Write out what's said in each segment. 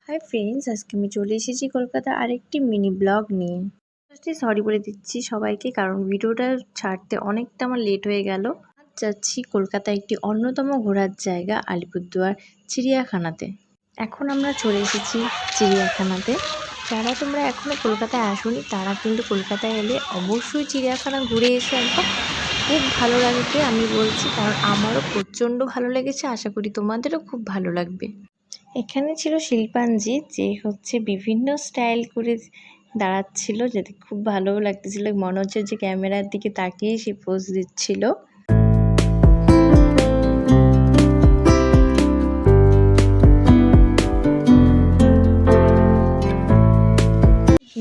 Hi friends, আজকে আমি চলে এসেছি কলকাতা আরেকটি মিনি ব্লগ নিয়ে। ফার্স্টে সরি বলে দিচ্ছি সবাইকে, কারণ ভিডিওটা ছাড়তে অনেকটা আমার লেট হয়ে গেল। আজ যাচ্ছি কলকাতা একটি অন্যতম ঘোরার জায়গা আলিপুরদুয়ার চিড়িয়াখানাতে। এখন আমরা চলে এসেছি চিড়িয়াখানাতে। যারা তোমরা এখনও কলকাতায় আসোনি তারা কিন্তু কলকাতায় এলে অবশ্যই চিড়িয়াখানা ঘুরে এসো একবার। খুব ভালো লাগবে আমি বলছি, কারণ আমারও প্রচণ্ড ভালো লেগেছে। আশা করি তোমাদেরও খুব ভালো লাগবে। এখানে ছিল শিল্পাঞ্জি, যে হচ্ছে বিভিন্ন স্টাইল করে দাঁড়াচ্ছিল, যেতে খুব ভালো লাগতেছিল। মনে হচ্ছে যে ক্যামেরার দিকে তাকিয়ে সে পোজ দিচ্ছিল।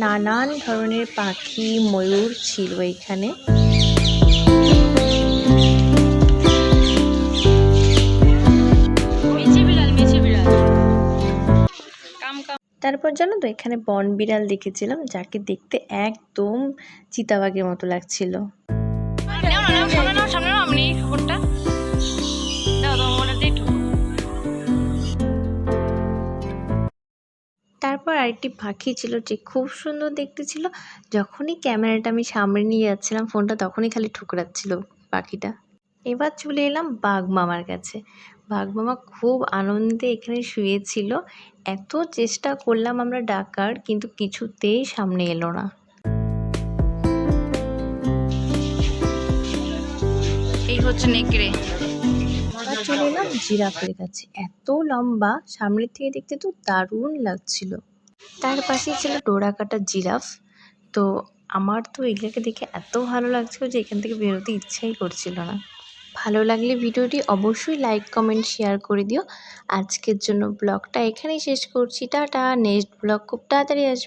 নানান ধরনের পাখি, ময়ূর ছিল এখানে। তারপর জানো তো, এখানে বন বিড়াল দেখেছিলাম, যাকে দেখতে একদম চিতাবাঘের মতো লাগছিল। তারপর আরেকটি পাখি ছিল, যে খুব সুন্দর দেখতে ছিল। যখনই ক্যামেরাটা আমি সামনে নিয়ে যাচ্ছিলাম ফোনটা, তখনই খালি ঠুকরাচ্ছিল পাখিটা। এবার চলে এলাম বাঘ মামার কাছে। বাঘ মামা খুব আনন্দে এখানে শুয়েছিল। এত চেষ্টা করলাম আমরা ডাকার, কিন্তু কিছুতেই সামনে এলো না। এই হচ্ছে নেকড়ে। চলে এলাম জিরাফের কাছে। এত লম্বা, সামনের থেকে দেখতে তো দারুণ লাগছিল। তার পাশেই ছিল ডোরা কাটা জিরাফ। তো আমার তো এগুলোকে দেখে এত ভালো লাগছিল যে এখান থেকে বেরোতে ইচ্ছাই করছিল না। ভালো লাগলে ভিডিওটি অবশ্যই লাইক, কমেন্ট, শেয়ার করে দিও। আজকের জন্য ব্লগটা এখানেই শেষ করছি। টাটা। নেক্সট ব্লগ খুব তাড়াতাড়ি আসবে।